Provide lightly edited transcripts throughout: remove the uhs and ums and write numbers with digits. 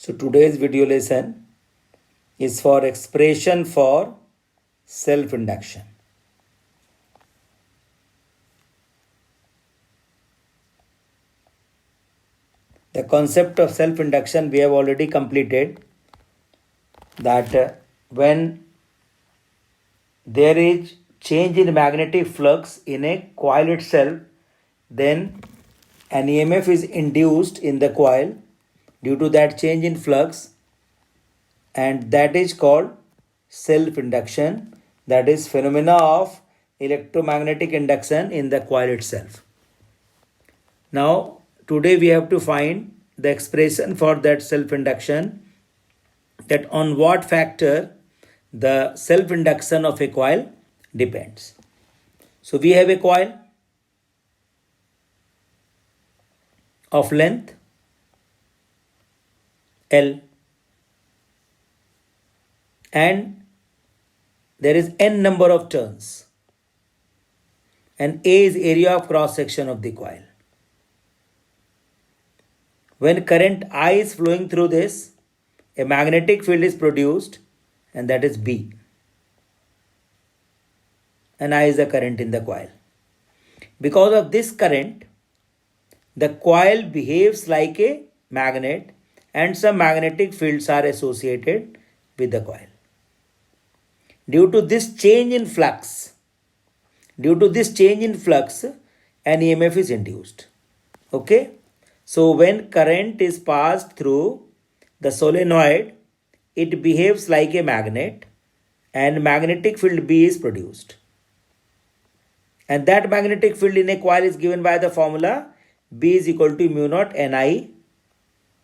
So today's video lesson is for expression for self-induction. The concept of self-induction we have already completed, that when there is change in magnetic flux in a coil itself, then an EMF is induced in the coil due to that change in flux, and that is called self-induction. That is phenomena of electromagnetic induction in the coil itself. Now today we have to find the expression for that self-induction, that on what factor the self-induction of a coil depends. So we have a coil of length L, and there is n number of turns, and A is area of cross section of the coil. When current I is flowing through this, a magnetic field is produced, and that is B, and I is the current in the coil. Because of this current, the coil behaves like a magnet, and some magnetic fields are associated with the coil. Due to this change in flux, an EMF is induced. Okay? So when current is passed through the solenoid, it behaves like a magnet, and magnetic field B is produced. And that magnetic field in a coil is given by the formula B is equal to mu naught Ni.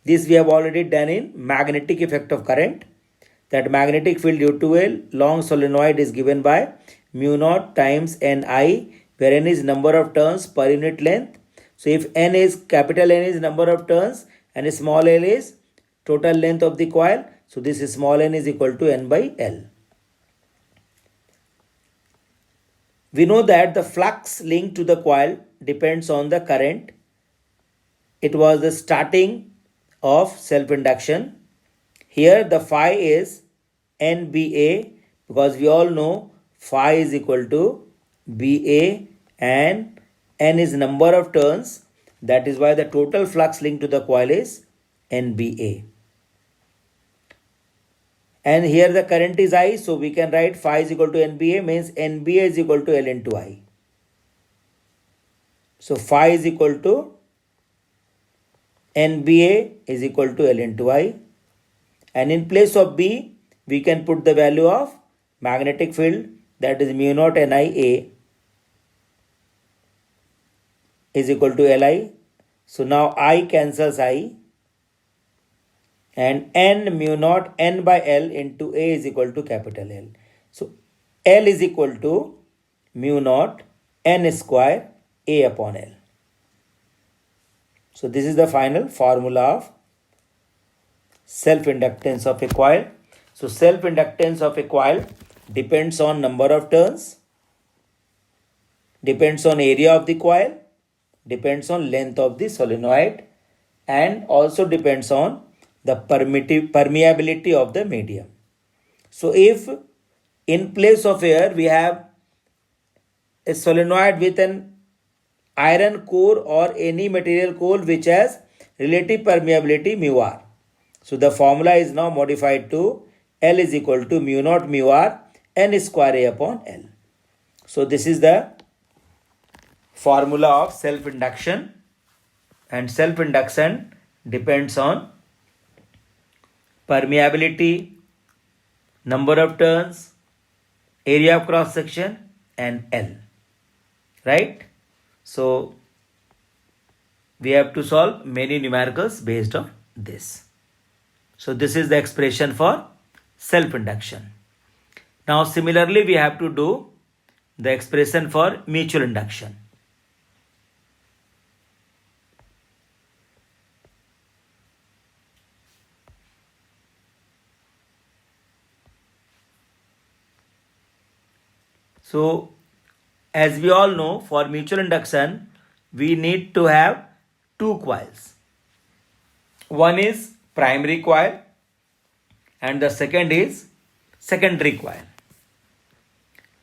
This we have already done in magnetic effect of current. That magnetic field due to a long solenoid is given by mu naught times Ni, where N is number of turns per unit length. So if capital N is number of turns and small l is total length of the coil, so this is small n is equal to N by L. We know that the flux linked to the coil depends on the current. It was the starting of self-induction. Here the phi is NBA, because we all know phi is equal to BA, and N is number of turns. That is why the total flux linked to the coil is NBA. And here the current is I, so we can write phi is equal to NBA, means NBA is equal to L into I. So phi is equal to NBA is equal to L into I. And in place of B, we can put the value of magnetic field, that is mu naught Nia is equal to Li. So now I cancels I, and N mu naught N by L into A is equal to capital L. So L is equal to mu naught N square A upon L. So this is the final formula of self-inductance of a coil. So self-inductance of a coil depends on number of turns, depends on area of the coil, depends on length of the solenoid, and also depends on the permeability of the medium. So if in place of air we have a solenoid with an iron core or any material core which has relative permeability mu r, so the formula is now modified to L is equal to mu naught mu r N square A upon L. So this is the formula of self-induction, and self-induction depends on permeability, number of turns, area of cross section, and L. Right? So we have to solve many numericals based on this. So this is the expression for self-induction. Now similarly we have to do the expression for mutual induction. So as we all know, for mutual induction we need to have two coils. One is primary coil and the second is secondary coil.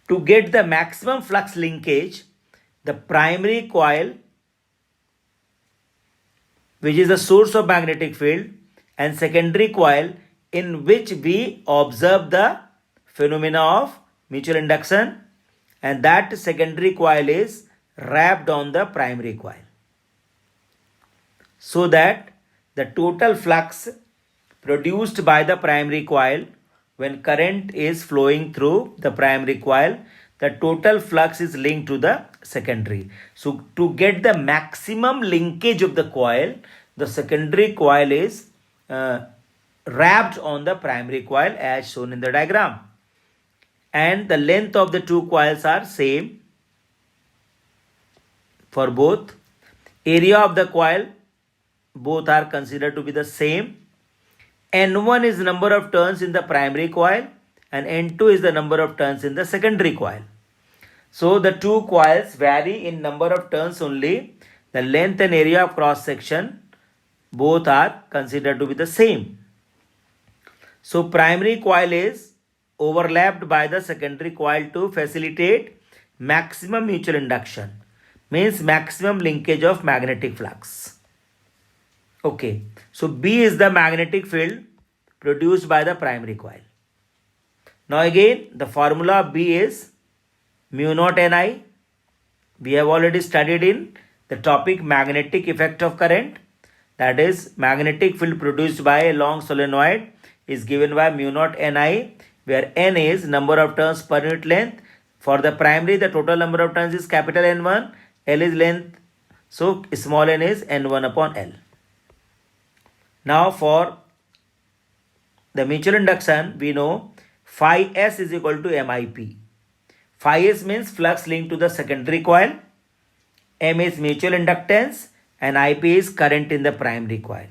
To get the maximum flux linkage, the primary coil, which is the source of magnetic field, and secondary coil in which we observe the phenomena of mutual induction, and that secondary coil is wrapped on the primary coil, so that the total flux produced by the primary coil when current is flowing through the primary coil, the total flux is linked to the secondary. So to get the maximum linkage of the coil, the secondary coil is wrapped on the primary coil as shown in the diagram, and the length of the two coils are same for both. Area of the coil, both are considered to be the same. N1 is the number of turns in the primary coil and N2 is the number of turns in the secondary coil. So the two coils vary in number of turns only. The length and area of cross section both are considered to be the same. So primary coil is overlapped by the secondary coil to facilitate maximum mutual induction, means maximum linkage of magnetic flux. Okay, so B is the magnetic field produced by the primary coil. Now again, the formula of B is mu naught Ni. We have already studied in the topic magnetic effect of current. That is, magnetic field produced by a long solenoid is given by mu naught Ni, where N is number of turns per unit length. For the primary, the total number of turns is capital N1, L is length, so small n is N1 upon L. Now for the mutual induction, we know phi S is equal to MIP. Phi S means flux linked to the secondary coil, M is mutual inductance, and IP is current in the primary coil.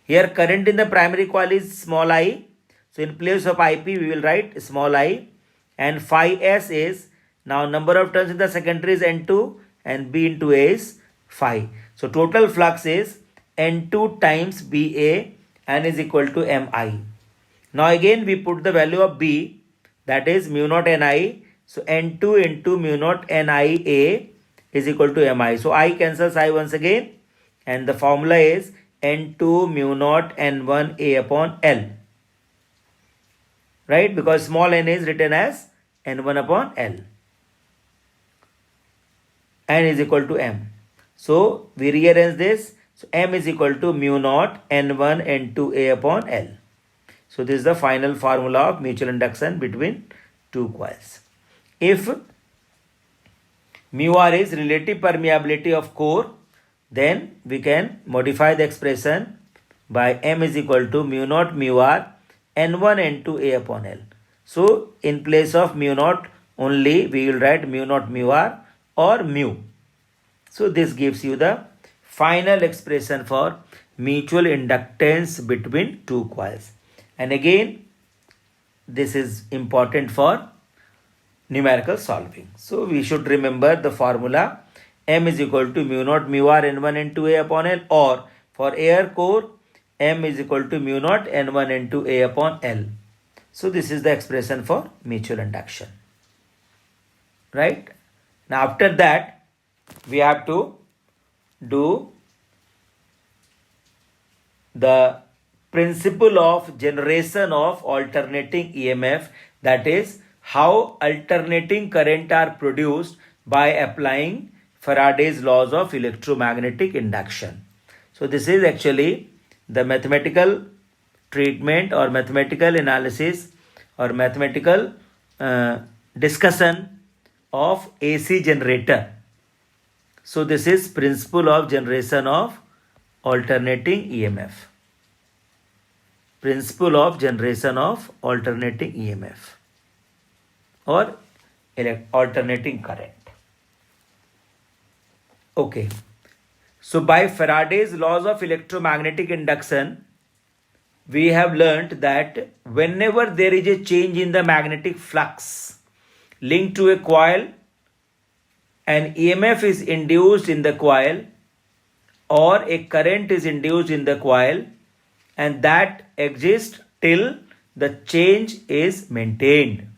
Here current in the primary coil is small I, so in place of IP we will write small I, and phi S is, now number of turns in the secondary is N2 and B into A is phi. So total flux is N2 times BA, and is equal to MI. Now again we put the value of B, that is mu naught Ni. So N2 into mu naught NIA is equal to MI. So I cancels I once again, and the formula is N2 mu naught N1A upon L. Right, because small n is written as N1 upon L. N is equal to M. So we rearrange this. So M is equal to mu naught N1 N2A upon L. So this is the final formula of mutual induction between two coils. If mu R is relative permeability of core, then we can modify the expression by M is equal to mu naught mu R N1 N2A upon L. So in place of mu naught only we will write mu naught mu R or mu. So this gives you the final expression for mutual inductance between two coils. And again, this is important for numerical solving. So we should remember the formula M is equal to mu naught mu R N1 N2A upon L, or for air core M is equal to mu naught N1 N2A upon L. So this is the expression for mutual induction. Right? Now after that, we have to do the principle of generation of alternating EMF, that is how alternating current are produced by applying Faraday's laws of electromagnetic induction. So this is actually the mathematical treatment or mathematical analysis or mathematical discussion of AC generator. So this is principle of generation of alternating EMF. Principle of generation of alternating EMF or alternating current. Okay. So by Faraday's laws of electromagnetic induction, we have learnt that whenever there is a change in the magnetic flux linked to a coil, an EMF is induced in the coil or a current is induced in the coil, and that exists till the change is maintained.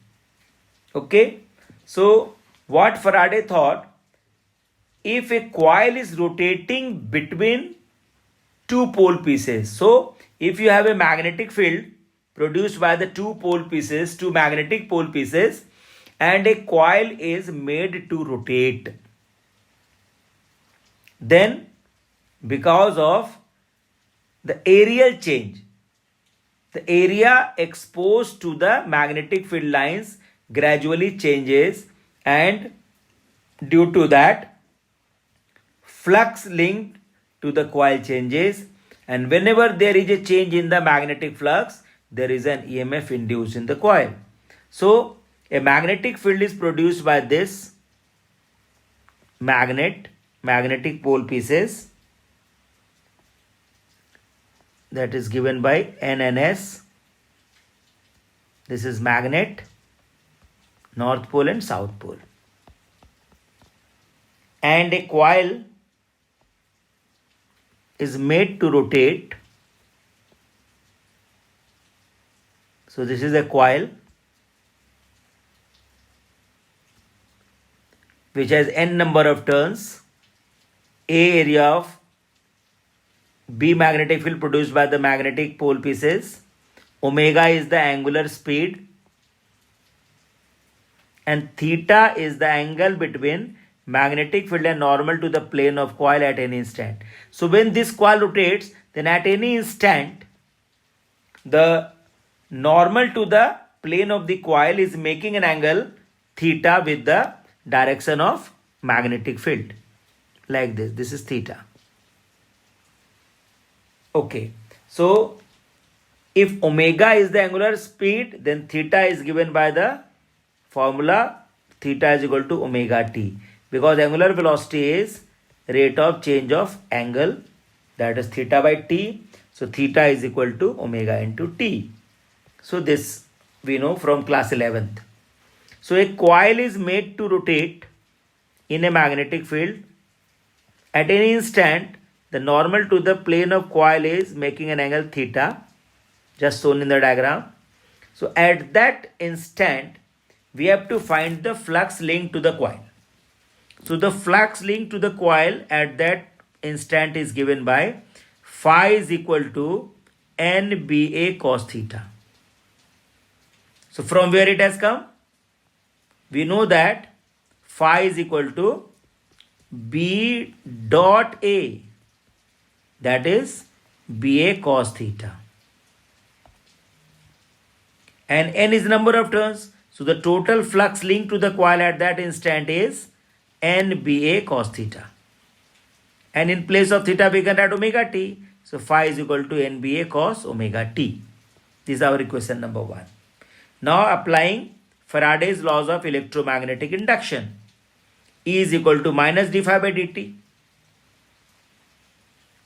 Okay, so what Faraday thought, if a coil is rotating between two pole pieces, so if you have a magnetic field produced by the two magnetic pole pieces, and a coil is made to rotate, then because of the areal change, the area exposed to the magnetic field lines gradually changes, and due to that, flux linked to the coil changes, and whenever there is a change in the magnetic flux, there is an EMF induced in the coil. So a magnetic field is produced by this magnetic pole pieces, that is given by N and S. This is magnet, north pole and south pole, and a coil is made to rotate. So this is a coil which has n number of turns. A area of B magnetic field produced by the magnetic pole pieces. Omega is the angular speed, and theta is the angle between magnetic field and normal to the plane of coil at any instant. So when this coil rotates, then at any instant, the normal to the plane of the coil is making an angle theta with the direction of magnetic field, like this. This is theta. Okay, so if omega is the angular speed, then theta is given by the formula theta is equal to omega t, because angular velocity is rate of change of angle, that is theta by t. So theta is equal to omega into t. So this we know from class 11th. So a coil is made to rotate in a magnetic field. At any instant, the normal to the plane of coil is making an angle theta, just shown in the diagram. So at that instant, we have to find the flux linked to the coil. So the flux linked to the coil at that instant is given by phi is equal to NBA cos theta. So from where it has come? We know that phi is equal to B dot A, that is BA cos theta. And N is number of turns. So the total flux linked to the coil at that instant is NBA cos theta. And in place of theta, we can write omega t. So phi is equal to NBA cos omega t. This is our equation number 1. Now applying Faraday's laws of electromagnetic induction. E is equal to minus d phi by dt.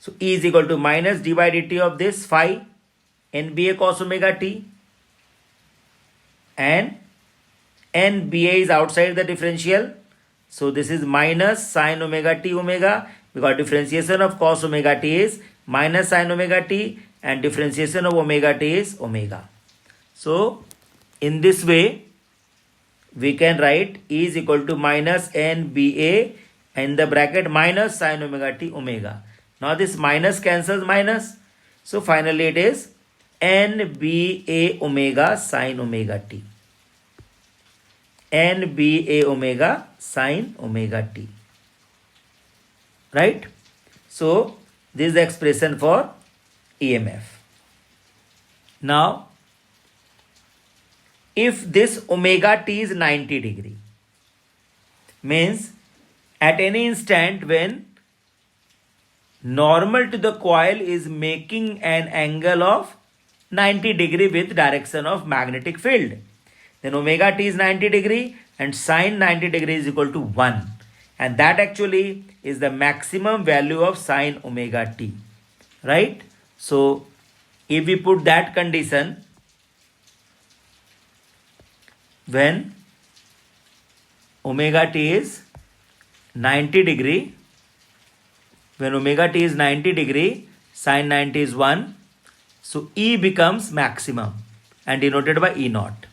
So E is equal to minus d by dt of this phi, NBA cos omega t. And NBA is outside the differential. So this is minus sin omega t omega, because differentiation of cos omega t is minus sin omega t, and differentiation of omega t is omega. So in this way, we can write E is equal to minus NBA in the bracket minus sin omega t omega. Now this minus cancels minus. So finally it is NBA omega sin omega t. NBA omega sin omega t. Right? So this is the expression for EMF. Now, if this omega t is 90 degree, means at any instant when normal to the coil is making an angle of 90 degree with direction of magnetic field, then omega t is 90 degree and sine 90 degree is equal to 1, and that actually is the maximum value of sine omega t, right? So if we put that condition, when omega t is 90 degree, when omega t is 90 degree, sine 90 is 1. So E becomes maximum and denoted by E naught.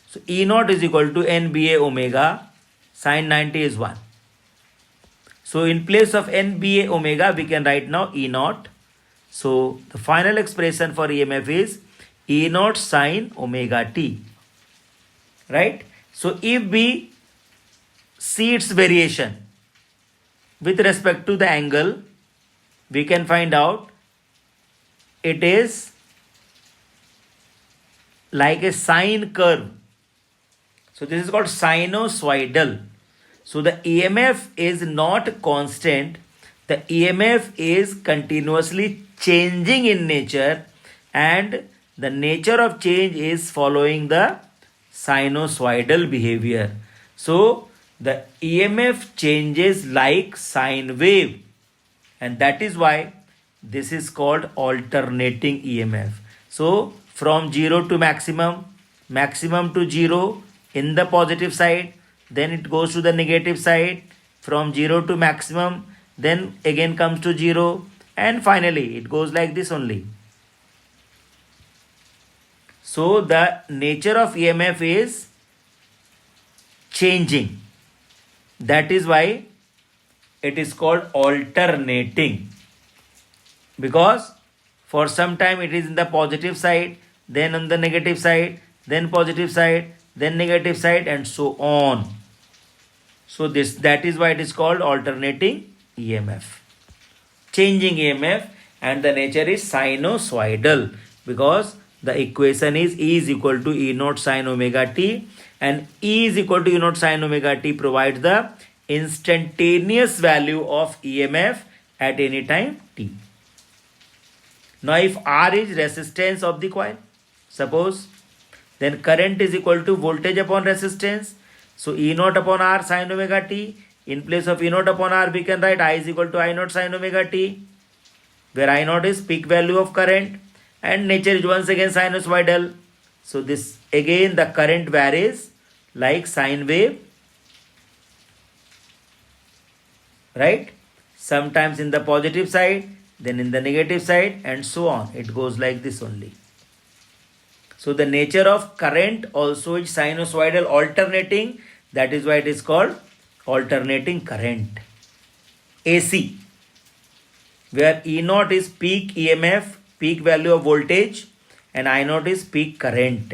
So E naught is equal to NBA omega sine 90 is 1. So in place of NBA omega, we can write now E naught. So the final expression for EMF is E naught sine omega t. Right? So if we see its variation with respect to the angle, we can find out it is like a sine curve. So this is called sinusoidal. So the EMF is not constant. The EMF is continuously changing in nature, and the nature of change is following the sinusoidal behavior. So the EMF changes like sine wave, and that is why this is called alternating EMF. So from 0 to maximum, maximum to 0 in the positive side, then it goes to the negative side, from 0 to maximum, then again comes to 0, and finally it goes like this only. So the nature of EMF is changing. That is why it is called alternating, because for some time it is in the positive side, then on the negative side, then positive side, then negative side, and so on. So that is why it is called alternating EMF, changing EMF, and the nature is sinusoidal, because the equation is E is equal to E naught sine omega t, and E is equal to E naught sine omega t provides the instantaneous value of EMF at any time t. Now if R is resistance of the coil, suppose, then current is equal to voltage upon resistance. So E naught upon R sine omega t. In place of E naught upon R, we can write I is equal to I naught sine omega t, where I naught is peak value of current, and nature is once again sinusoidal. So this again the current varies like sine wave, right? Sometimes in the positive side, then in the negative side, and so on. It goes like this only. So the nature of current also is sinusoidal, alternating. That is why it is called alternating current. AC, where E naught is peak EMF, peak value of voltage, and I naught is peak current.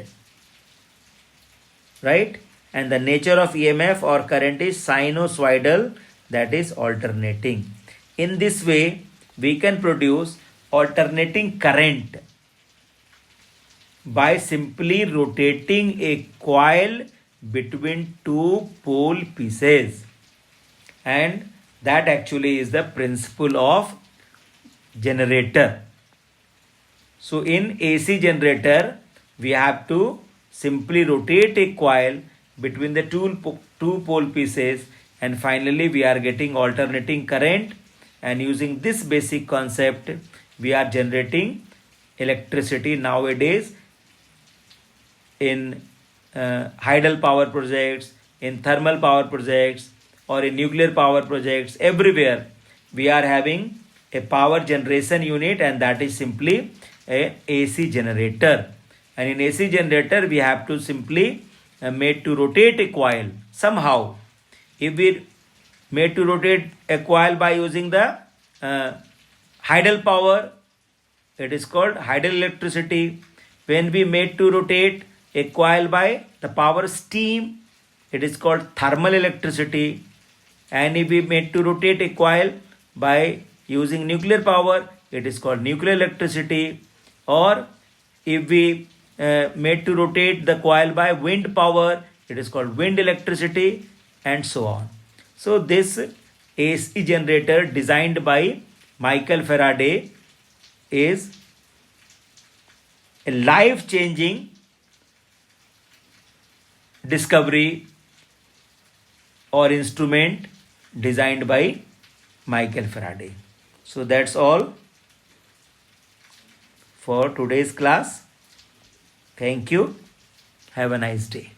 Right? And the nature of EMF or current is sinusoidal, that is alternating. In this way, we can produce alternating current by simply rotating a coil between two pole pieces, and that actually is the principle of generator. So in AC generator, we have to simply rotate a coil between the two pole pieces, and finally we are getting alternating current, and using this basic concept we are generating electricity nowadays in hydel power projects, in thermal power projects, or in nuclear power projects. Everywhere we are having a power generation unit, and that is simply a AC generator. And in AC generator we have to simply made to rotate a coil somehow. If we made to rotate a coil by using the hydel power, it is called hydel electricity. When we made to rotate a coil by the power steam, it is called thermal electricity. And if we made to rotate a coil by using nuclear power, it is called nuclear electricity. Or if we made to rotate the coil by wind power, it is called wind electricity, and so on. So this AC generator designed by Michael Faraday is a life-changing discovery or instrument designed by Michael Faraday. So that's all for today's class. Thank you. Have a nice day.